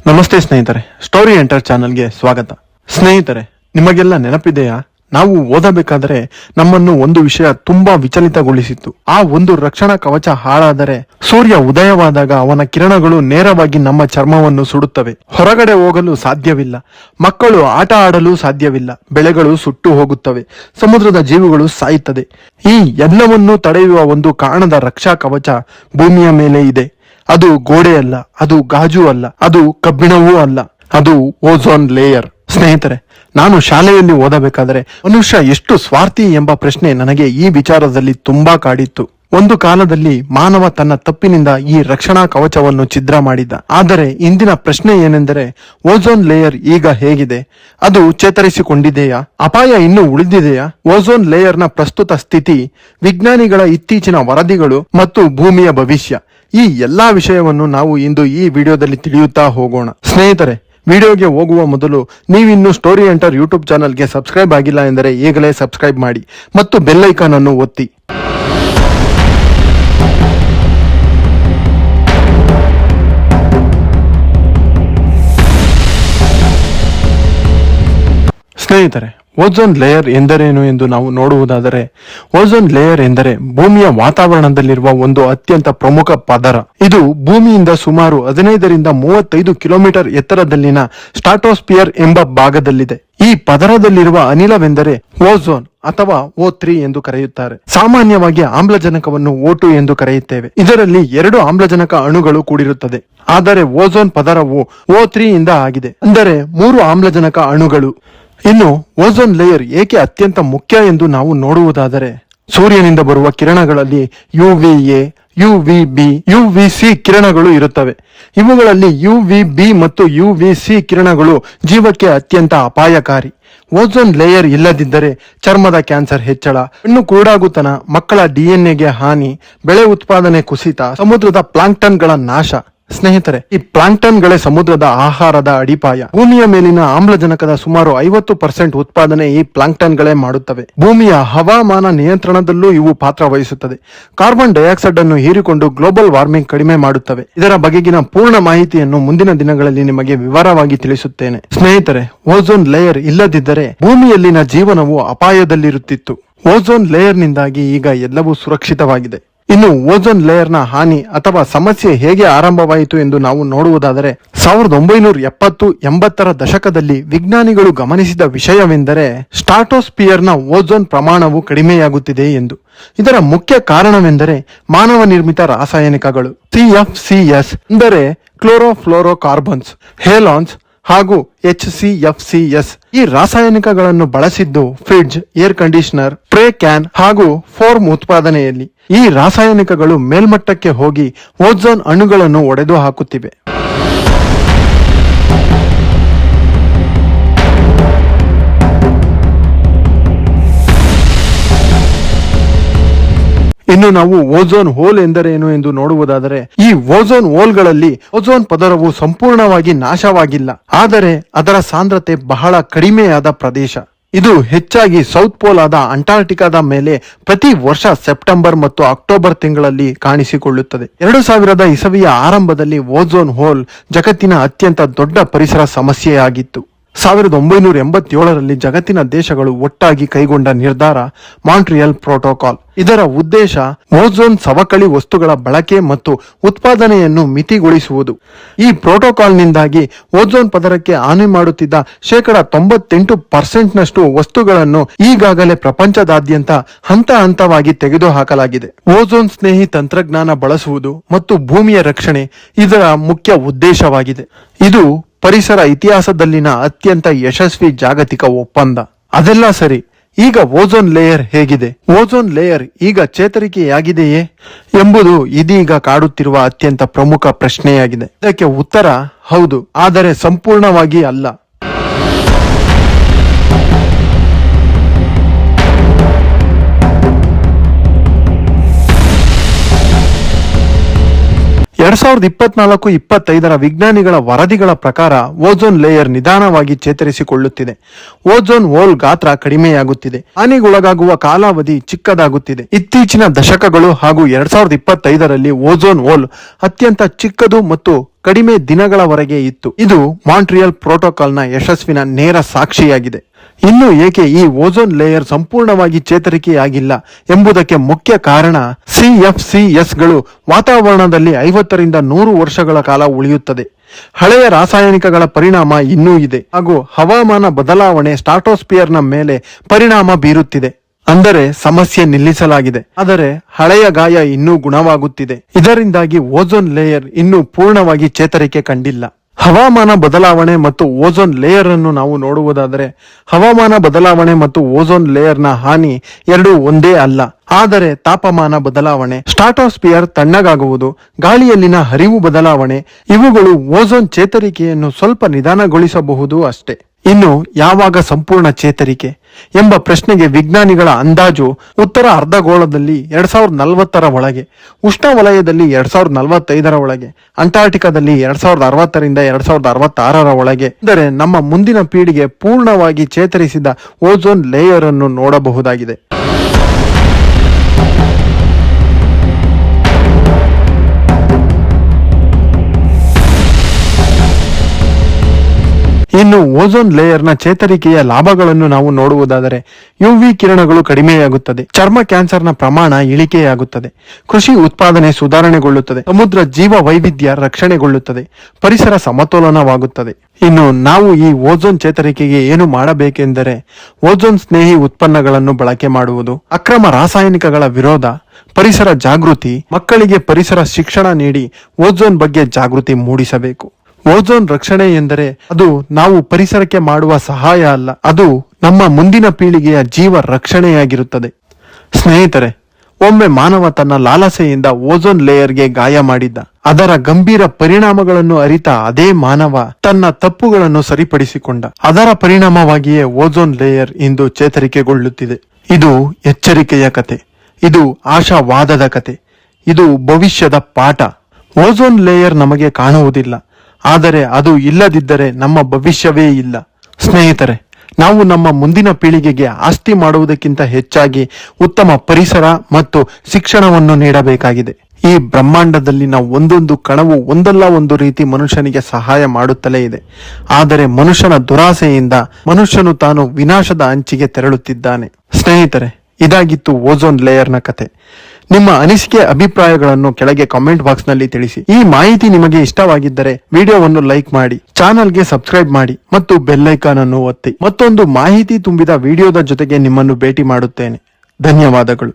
ನಮಸ್ತೆ ಸ್ನೇಹಿತರೆ, story enter ಚಾನೆಲ್ಗೆ ಸ್ವಾಗತ. ಸ್ನೇಹಿತರೆ, ನಿಮಗೆಲ್ಲ ನೆನಪಿದೆಯಾ? ನಾವು ಓದಬೇಕಾದರೆ ನಮ್ಮನ್ನು ಒಂದು ವಿಷಯ ತುಂಬಾ ವಿಚಲಿತಗೊಳಿಸಿತ್ತು. ಆ ಒಂದು ರಕ್ಷಣಾ ಕವಚ ಹಾಳಾದರೆ ಸೂರ್ಯ ಉದಯವಾದಾಗ ಅವನ ಕಿರಣಗಳು ನೇರವಾಗಿ ನಮ್ಮ ಚರ್ಮವನ್ನು ಸುಡುತ್ತವೆ. ಹೊರಗಡೆ ಹೋಗಲು ಸಾಧ್ಯವಿಲ್ಲ, ಮಕ್ಕಳು ಆಟ ಆಡಲು ಸಾಧ್ಯವಿಲ್ಲ, ಬೆಳೆಗಳು ಸುಟ್ಟು ಹೋಗುತ್ತವೆ, ಸಮುದ್ರದ ಜೀವಿಗಳು ಸಾಯುತ್ತದೆ. ಈ ಎಲ್ಲವನ್ನೂ ತಡೆಯುವ ಒಂದು ಕಾರಣದ ರಕ್ಷಾ ಕವಚ ಭೂಮಿಯ ಮೇಲೆ ಇದೆ. ಅದು ಗೋಡೆಯಲ್ಲ, ಅದು ಗಾಜು ಅಲ್ಲ, ಅದು ಕಬ್ಬಿಣವೂ ಅಲ್ಲ, ಅದು ಓಝೋನ್ ಲೇಯರ್. ಸ್ನೇಹಿತರೆ, ನಾನು ಶಾಲೆಯಲ್ಲಿ ಓದಬೇಕಾದರೆ ಮನುಷ್ಯ ಎಷ್ಟು ಸ್ವಾರ್ಥಿ ಎಂಬ ಪ್ರಶ್ನೆ ನನಗೆ ಈ ವಿಚಾರದಲ್ಲಿ ತುಂಬಾ ಕಾಡಿತ್ತು. ಒಂದು ಕಾಲದಲ್ಲಿ ಮಾನವ ತನ್ನ ತಪ್ಪಿನಿಂದ ಈ ರಕ್ಷಣಾ ಕವಚವನ್ನು ಛಿದ್ರ ಮಾಡಿದ್ದ. ಆದರೆ ಇಂದಿನ ಪ್ರಶ್ನೆ ಏನೆಂದರೆ, ಓಝೋನ್ ಲೇಯರ್ ಈಗ ಹೇಗಿದೆ? ಅದು ಚೇತರಿಸಿಕೊಂಡಿದೆಯಾ? ಅಪಾಯ ಇನ್ನೂ ಉಳಿದಿದೆಯಾ? ಓಝೋನ್ ಲೇಯರ್ನ ಪ್ರಸ್ತುತ ಸ್ಥಿತಿ, ವಿಜ್ಞಾನಿಗಳ ಇತ್ತೀಚಿನ ವರದಿಗಳು ಮತ್ತು ಭೂಮಿಯ ಭವಿಷ್ಯ, ಈ ಎಲ್ಲಾ ವಿಷಯವನ್ನು ನಾವು ಇಂದು ಈ ವಿಡಿಯೋದಲ್ಲಿ ತಿಳಿಯುತ್ತಾ ಹೋಗೋಣ. ಸ್ನೇಹಿತರೆ, ವಿಡಿಯೋಗೆ ಹೋಗುವ ಮೊದಲು ನೀವಿನ್ನೂ ಸ್ಟೋರಿ ಎಂಟರ್ ಯೂಟ್ಯೂಬ್ ಚಾನಲ್ಗೆ ಸಬ್ಸ್ಕ್ರೈಬ್ ಆಗಿಲ್ಲ ಎಂದರೆ ಈಗಲೇ ಸಬ್ಸ್ಕ್ರೈಬ್ ಮಾಡಿ ಮತ್ತು ಬೆಲ್ ಐಕಾನ್ ಅನ್ನು ಒತ್ತಿ. ಸ್ನೇಹಿತರೆ, ಓಝೋನ್ ಲೇಯರ್ ಎಂದರೇನು ಎಂದು ನಾವು ನೋಡುವುದಾದರೆ, ಓಝೋನ್ ಲೇಯರ್ ಎಂದರೆ ಭೂಮಿಯ ವಾತಾವರಣದಲ್ಲಿರುವ ಒಂದು ಅತ್ಯಂತ ಪ್ರಮುಖ ಪದರ. ಇದು ಭೂಮಿಯಿಂದ ಸುಮಾರು 15 ರಿಂದ 35 ಕಿಲೋಮೀಟರ್ ಎತ್ತರದಲ್ಲಿನ ಸ್ಟ್ರಾಟೋಸ್ಫಿಯರ್ ಎಂಬ ಭಾಗದಲ್ಲಿದೆ. ಈ ಪದರದಲ್ಲಿರುವ ಅನಿಲವೆಂದರೆ ಓಝೋನ್ ಅಥವಾ O3 ಎಂದು ಕರೆಯುತ್ತಾರೆ. ಸಾಮಾನ್ಯವಾಗಿ ಆಮ್ಲಜನಕವನ್ನು O2 ಎಂದು ಕರೆಯುತ್ತೇವೆ. ಇದರಲ್ಲಿ 2 ಆಮ್ಲಜನಕ ಅಣುಗಳು ಕೂಡಿರುತ್ತದೆ. ಆದರೆ ಓಝೋನ್ ಪದರವು O3 ಇಂದ ಆಗಿದೆ, ಅಂದರೆ 3 ಆಮ್ಲಜನಕ ಅಣುಗಳು. ಇನ್ನು ಓಝೋನ್ ಲೇಯರ್ ಏಕೆ ಅತ್ಯಂತ ಮುಖ್ಯ ಎಂದು ನಾವು ನೋಡುವುದಾದರೆ, ಸೂರ್ಯನಿಂದ ಬರುವ ಕಿರಣಗಳಲ್ಲಿ UVA, UVB, UVC ಕಿರಣಗಳು ಇರುತ್ತವೆ. ಇವುಗಳಲ್ಲಿ UVB ಮತ್ತು UVC ಕಿರಣಗಳು ಜೀವಕ್ಕೆ ಅತ್ಯಂತ ಅಪಾಯಕಾರಿ. ಓಝೋನ್ ಲೇಯರ್ ಇಲ್ಲದಿದ್ದರೆ ಚರ್ಮದ ಕ್ಯಾನ್ಸರ್ ಹೆಚ್ಚಳ, ಕಣ್ಣು ಕುರುಡಾಗುತನ, ಮಕ್ಕಳ DNA ಹಾನಿ, ಬೆಳೆ ಉತ್ಪಾದನೆ ಕುಸಿತ, ಸಮುದ್ರದ ಪ್ಲಾಂಕ್ಟನ್ಗಳ ನಾಶ. ಸ್ನೇಹಿತರೆ, ಈ ಪ್ಲಾಂಕ್ಟನ್ಗಳೇ ಸಮುದ್ರದ ಆಹಾರದ ಅಡಿಪಾಯ. ಭೂಮಿಯ ಮೇಲಿನ ಆಮ್ಲಜನಕದ ಸುಮಾರು 50% ಉತ್ಪಾದನೆ ಈ ಪ್ಲಾಂಕ್ಟನ್ಗಳೇ ಮಾಡುತ್ತವೆ. ಭೂಮಿಯ ಹವಾಮಾನ ನಿಯಂತ್ರಣದಲ್ಲೂ ಇವು ಪಾತ್ರ ವಹಿಸುತ್ತದೆ. ಕಾರ್ಬನ್ ಡೈಆಕ್ಸೈಡ್ ಅನ್ನು ಹೀರಿಕೊಂಡು ಗ್ಲೋಬಲ್ ವಾರ್ಮಿಂಗ್ ಕಡಿಮೆ ಮಾಡುತ್ತವೆ. ಇದರ ಬಗೆಗಿನ ಪೂರ್ಣ ಮಾಹಿತಿಯನ್ನು ಮುಂದಿನ ದಿನಗಳಲ್ಲಿ ನಿಮಗೆ ವಿವರವಾಗಿ ತಿಳಿಸುತ್ತೇನೆ. ಸ್ನೇಹಿತರೆ, ಓಝೋನ್ ಲೇಯರ್ ಇಲ್ಲದಿದ್ದರೆ ಭೂಮಿಯಲ್ಲಿನ ಜೀವನವು ಅಪಾಯದಲ್ಲಿರುತ್ತಿತ್ತು. ಓಝೋನ್ ಲೇಯರ್ನಿಂದಾಗಿ ಈಗ ಎಲ್ಲವೂ ಸುರಕ್ಷಿತವಾಗಿದೆ. ಇನ್ನು ಓಝೋನ್ ಲೇಯರ್ನ ಹಾನಿ ಅಥವಾ ಸಮಸ್ಯೆ ಹೇಗೆ ಆರಂಭವಾಯಿತು ಎಂದು ನಾವು ನೋಡುವುದಾದರೆ, 1970-80ರ ದಶಕದಲ್ಲಿ ವಿಜ್ಞಾನಿಗಳು ಗಮನಿಸಿದ ವಿಷಯವೆಂದರೆ ಸ್ಟ್ರಾಟೋಸ್ಫಿಯರ್ನ ಓಝೋನ್ ಪ್ರಮಾಣವು ಕಡಿಮೆಯಾಗುತ್ತಿದೆ ಎಂದು. ಇದರ ಮುಖ್ಯ ಕಾರಣವೆಂದರೆ ಮಾನವ ನಿರ್ಮಿತ ರಾಸಾಯನಿಕಗಳು CFCs, ಅಂದರೆ ಕ್ಲೋರೋಫ್ಲೋರೋಕಾರ್ಬನ್ಸ್, ಹೇಲಾನ್ಸ್ ಹಾಗೂ HCFCs. ಈ ರಾಸಾಯನಿಕಗಳನ್ನು ಬಳಸಿದ್ದು fridge, air conditioner, spray can ಹಾಗೂ ಫೋರ್ಮ್ ಉತ್ಪಾದನೆಯಲ್ಲಿ. ಈ ರಾಸಾಯನಿಕಗಳು ಮೇಲ್ಮಟ್ಟಕ್ಕೆ ಹೋಗಿ ಓಝೋನ್ ಅಣುಗಳನ್ನು ಒಡೆದು ಹಾಕುತ್ತಿವೆ. ಇನ್ನು ನಾವು ಓಝೋನ್ ಹೋಲ್ ಎಂದರೇನು ಎಂದು ನೋಡುವುದಾದರೆ, ಈ ಓಝೋನ್ ಹೋಲ್ಗಳಲ್ಲಿ ಓಝೋನ್ ಪದರವು ಸಂಪೂರ್ಣವಾಗಿ ನಾಶವಾಗಿಲ್ಲ, ಆದರೆ ಅದರ ಸಾಂದ್ರತೆ ಬಹಳ ಕಡಿಮೆಯಾದ ಪ್ರದೇಶ. ಇದು ಹೆಚ್ಚಾಗಿ ಸೌತ್ ಪೋಲ್ ಆದ ಅಂಟಾರ್ಟಿಕಾದ ಮೇಲೆ ಪ್ರತಿ ವರ್ಷ ಸೆಪ್ಟೆಂಬರ್ ಮತ್ತು ಅಕ್ಟೋಬರ್ ತಿಂಗಳಲ್ಲಿ ಕಾಣಿಸಿಕೊಳ್ಳುತ್ತದೆ. 2000 ಇಸವಿಯ ಆರಂಭದಲ್ಲಿ ಓಝೋನ್ ಹೋಲ್ ಜಗತ್ತಿನ ಅತ್ಯಂತ ದೊಡ್ಡ ಪರಿಸರ ಸಮಸ್ಯೆಯಾಗಿತ್ತು. 1987ರಲ್ಲಿ ಜಗತ್ತಿನ ದೇಶಗಳು ಒಟ್ಟಾಗಿ ಕೈಗೊಂಡ ನಿರ್ಧಾರ ಮಾಂಟ್ರಿಯಲ್ ಪ್ರೋಟೋಕಾಲ್. ಇದರ ಉದ್ದೇಶ ಓಝೋನ್ ಸವಕಳಿ ವಸ್ತುಗಳ ಬಳಕೆ ಮತ್ತು ಉತ್ಪಾದನೆಯನ್ನು ಮಿತಿಗೊಳಿಸುವುದು. ಈ ಪ್ರೋಟೋಕಾಲ್ನಿಂದಾಗಿ ಓಝೋನ್ ಪದರಕ್ಕೆ ಹಾನಿ ಮಾಡುತ್ತಿದ್ದ 98% ನಷ್ಟು ವಸ್ತುಗಳನ್ನು ಈಗಾಗಲೇ ಪ್ರಪಂಚದಾದ್ಯಂತ ಹಂತ ಹಂತವಾಗಿ ತೆಗೆದುಹಾಕಲಾಗಿದೆ. ಓಝೋನ್ ಸ್ನೇಹಿ ತಂತ್ರಜ್ಞಾನ ಬಳಸುವುದು ಮತ್ತು ಭೂಮಿಯ ರಕ್ಷಣೆ ಇದರ ಮುಖ್ಯ ಉದ್ದೇಶವಾಗಿದೆ. ಇದು ಪರಿಸರ ಇತಿಹಾಸದಲ್ಲಿನ ಅತ್ಯಂತ ಯಶಸ್ವಿ ಜಾಗತಿಕ ಒಪ್ಪಂದ. ಅದೆಲ್ಲ ಸರಿ, ಈಗ ಓಝೋನ್ ಲೇಯರ್ ಹೇಗಿದೆ? ಓಝೋನ್ ಲೇಯರ್ ಈಗ ಚೇತರಿಕೆಯಾಗಿದೆಯೇ ಎಂಬುದು ಇದೀಗ ಕಾಡುತ್ತಿರುವ ಅತ್ಯಂತ ಪ್ರಮುಖ ಪ್ರಶ್ನೆಯಾಗಿದೆ. ಇದಕ್ಕೆ ಉತ್ತರ ಹೌದು, ಆದರೆ ಸಂಪೂರ್ಣವಾಗಿ ಅಲ್ಲ. 2024-25 ವಿಜ್ಞಾನಿಗಳ ವರದಿಗಳ ಪ್ರಕಾರ ಓಝೋನ್ ಲೇಯರ್ ನಿಧಾನವಾಗಿ ಚೇತರಿಸಿಕೊಳ್ಳುತ್ತಿದೆ. ಓಝೋನ್ ಹೋಲ್ ಗಾತ್ರ ಕಡಿಮೆಯಾಗುತ್ತಿದೆ, ಹಾನಿಗೊಳಗಾಗುವ ಕಾಲಾವಧಿ ಚಿಕ್ಕದಾಗುತ್ತಿದೆ. ಇತ್ತೀಚಿನ ದಶಕಗಳು ಹಾಗೂ 2025ರಲ್ಲಿ ಓಝೋನ್ ಹೋಲ್ ಅತ್ಯಂತ ಚಿಕ್ಕದು ಮತ್ತು ಕಡಿಮೆ ದಿನಗಳವರೆಗೆ ಇತ್ತು. ಇದು ಮಾಂಟ್ರಿಯಲ್ ಪ್ರೋಟೋಕಾಲ್ನ ಯಶಸ್ವಿನ ನೇರ ಸಾಕ್ಷಿಯಾಗಿದೆ. ಇನ್ನು ಏಕೆ ಈ ಓಝೋನ್ ಲೇಯರ್ ಸಂಪೂರ್ಣವಾಗಿ ಚೇತರಿಕೆಯಾಗಿಲ್ಲ ಎಂಬುದಕ್ಕೆ ಮುಖ್ಯ ಕಾರಣ CFCSಗಳು ವಾತಾವರಣದಲ್ಲಿ 50ರಿಂದ 100 ವರ್ಷಗಳ ಕಾಲ ಉಳಿಯುತ್ತದೆ. ಹಳೆಯ ರಾಸಾಯನಿಕಗಳ ಪರಿಣಾಮ ಇನ್ನೂ ಇದೆ ಹಾಗೂ ಹವಾಮಾನ ಬದಲಾವಣೆ ಸ್ಟ್ರಾಟೋಸ್ಫಿಯರ್ನ ಮೇಲೆ ಪರಿಣಾಮ ಬೀರುತ್ತಿದೆ. ಅಂದರೆ ಸಮಸ್ಯೆ ನಿಲ್ಲಿಸಲಾಗಿದೆ, ಆದರೆ ಹಳೆಯ ಗಾಯ ಇನ್ನೂ ಗುಣವಾಗುತ್ತಿದೆ. ಇದರಿಂದಾಗಿ ಓಝೋನ್ ಲೇಯರ್ ಇನ್ನೂ ಪೂರ್ಣವಾಗಿ ಚೇತರಿಕೆ ಕಂಡಿಲ್ಲ. ಹವಾಮಾನ ಬದಲಾವಣೆ ಮತ್ತು ಓಝೋನ್ ಲೇಯರ್ ಅನ್ನು ನಾವು ನೋಡುವುದಾದರೆ, ಹವಾಮಾನ ಬದಲಾವಣೆ ಮತ್ತು ಓಝೋನ್ ಲೇಯರ್ನ ಹಾನಿ ಎರಡೂ ಒಂದೇ ಅಲ್ಲ. ಆದರೆ ತಾಪಮಾನ ಬದಲಾವಣೆ, ಸ್ಟ್ರಾಟೋಸ್ಫಿಯರ್ ತಣ್ಣಗಾಗುವುದು, ಗಾಳಿಯಲ್ಲಿನ ಹರಿವು ಬದಲಾವಣೆ ಇವುಗಳು ಓಝೋನ್ ಚೇತರಿಕೆಯನ್ನು ಸ್ವಲ್ಪ ನಿಧಾನಗೊಳಿಸಬಹುದು ಅಷ್ಟೇ. ಇನ್ನು ಯಾವಾಗ ಸಂಪೂರ್ಣ ಚೇತರಿಕೆ ಎಂಬ ಪ್ರಶ್ನೆಗೆ ವಿಜ್ಞಾನಿಗಳ ಅಂದಾಜು ಉತ್ತರ ಅರ್ಧಗೋಳದಲ್ಲಿ 2040ರ ಒಳಗೆ, ಉಷ್ಣವಲಯದಲ್ಲಿ 2045ರ ಒಳಗೆ, ಅಂಟಾರ್ಟಿಕಾದಲ್ಲಿ 2060ರಿಂದ 2066ರ ಒಳಗೆ. ಅಂದರೆ ನಮ್ಮ ಮುಂದಿನ ಪೀಳಿಗೆ ಪೂರ್ಣವಾಗಿ ಚೇತರಿಸಿದ ಓಝೋನ್ ಲೇಯರ್ ಅನ್ನು ನೋಡಬಹುದಾಗಿದೆ. ಇನ್ನು ಓಝೋನ್ ಲೇಯರ್ನ ಚೇತರಿಕೆಯ ಲಾಭಗಳನ್ನು ನಾವು ನೋಡುವುದಾದರೆ, UV ಕಿರಣಗಳು ಕಡಿಮೆಯಾಗುತ್ತದೆ, ಚರ್ಮ ಕ್ಯಾನ್ಸರ್ನ ಪ್ರಮಾಣ ಇಳಿಕೆಯಾಗುತ್ತದೆ, ಕೃಷಿ ಉತ್ಪಾದನೆ ಸುಧಾರಣೆಗೊಳ್ಳುತ್ತದೆ, ಸಮುದ್ರ ಜೀವ ವೈವಿಧ್ಯ ರಕ್ಷಣೆಗೊಳ್ಳುತ್ತದೆ, ಪರಿಸರ ಸಮತೋಲನವಾಗುತ್ತದೆ. ಇನ್ನು ನಾವು ಈ ಓಝೋನ್ ಚೇತರಿಕೆಗೆ ಏನು ಮಾಡಬೇಕೆಂದರೆ, ಓಝೋನ್ ಸ್ನೇಹಿ ಉತ್ಪನ್ನಗಳನ್ನು ಬಳಕೆ ಮಾಡುವುದು, ಅಕ್ರಮ ರಾಸಾಯನಿಕಗಳ ವಿರೋಧ, ಪರಿಸರ ಜಾಗೃತಿ, ಮಕ್ಕಳಿಗೆ ಪರಿಸರ ಶಿಕ್ಷಣ ನೀಡಿ ಓಝೋನ್ ಬಗ್ಗೆ ಜಾಗೃತಿ ಮೂಡಿಸಬೇಕು. ಓಝೋನ್ ರಕ್ಷಣೆ ಎಂದರೆ ಅದು ನಾವು ಪರಿಸರಕ್ಕೆ ಮಾಡುವ ಸಹಾಯ ಅಲ್ಲ, ಅದು ನಮ್ಮ ಮುಂದಿನ ಪೀಳಿಗೆಯ ಜೀವ ರಕ್ಷಣೆಯಾಗಿರುತ್ತದೆ. ಸ್ನೇಹಿತರೆ, ಒಮ್ಮೆ ಮಾನವ ತನ್ನ ಲಾಲಸೆಯಿಂದ ಓಝೋನ್ ಲೇಯರ್ಗೆ ಗಾಯ ಮಾಡಿದ್ದ. ಅದರ ಗಂಭೀರ ಪರಿಣಾಮಗಳನ್ನು ಅರಿತ ಅದೇ ಮಾನವ ತನ್ನ ತಪ್ಪುಗಳನ್ನು ಸರಿಪಡಿಸಿಕೊಂಡ. ಅದರ ಪರಿಣಾಮವಾಗಿಯೇ ಓಝೋನ್ ಲೇಯರ್ ಇಂದು ಚೇತರಿಕೆಗೊಳ್ಳುತ್ತಿದೆ. ಇದು ಎಚ್ಚರಿಕೆಯ ಕತೆ, ಇದು ಆಶಾವಾದದ ಕತೆ, ಇದು ಭವಿಷ್ಯದ ಪಾಠ. ಓಝೋನ್ ಲೇಯರ್ ನಮಗೆ ಕಾಣುವುದಿಲ್ಲ, ಆದರೆ ಅದು ಇಲ್ಲದಿದ್ದರೆ ನಮ್ಮ ಭವಿಷ್ಯವೇ ಇಲ್ಲ. ಸ್ನೇಹಿತರೆ, ನಾವು ನಮ್ಮ ಮುಂದಿನ ಪೀಳಿಗೆಗೆ ಆಸ್ತಿ ಮಾಡುವುದಕ್ಕಿಂತ ಹೆಚ್ಚಾಗಿ ಉತ್ತಮ ಪರಿಸರ ಮತ್ತು ಶಿಕ್ಷಣವನ್ನು ನೀಡಬೇಕಾಗಿದೆ. ಈ ಬ್ರಹ್ಮಾಂಡದಲ್ಲಿನ ಒಂದೊಂದು ಕಣವು ಒಂದಲ್ಲ ಒಂದು ರೀತಿ ಮನುಷ್ಯನಿಗೆ ಸಹಾಯ ಮಾಡುತ್ತಲೇ ಇದೆ. ಆದರೆ ಮನುಷ್ಯನ ದುರಾಸೆಯಿಂದ ಮನುಷ್ಯನು ತಾನು ವಿನಾಶದ ಅಂಚಿಗೆ ತೆರಳುತ್ತಿದ್ದಾನೆ. ಸ್ನೇಹಿತರೆ, ಇದಾಗಿತ್ತು ಓಝೋನ್ ಲೇಯರ್ನ ಕತೆ. ನಿಮ್ಮ ಅನಿಸಿಕೆ ಅಭಿಪ್ರಾಯಗಳನ್ನು ಕೆಳಗೆ ಕಾಮೆಂಟ್ ಬಾಕ್ಸ್ ನಲ್ಲಿ ತಿಳಿಸಿ. ಈ ಮಾಹಿತಿ ನಿಮಗೆ ಇಷ್ಟವಾಗಿದ್ದರೆ ವಿಡಿಯೋವನ್ನು ಲೈಕ್ ಮಾಡಿ, ಚಾನಲ್ಗೆ ಸಬ್ಸ್ಕ್ರೈಬ್ ಮಾಡಿ ಮತ್ತು ಬೆಲ್ ಐಕಾನ್ ಅನ್ನು ಒತ್ತಿ. ಮತ್ತೊಂದು ಮಾಹಿತಿ ತುಂಬಿದ ವಿಡಿಯೋದ ಜೊತೆಗೆ ನಿಮ್ಮನ್ನು ಭೇಟಿ ಮಾಡುತ್ತೇನೆ. ಧನ್ಯವಾದಗಳು.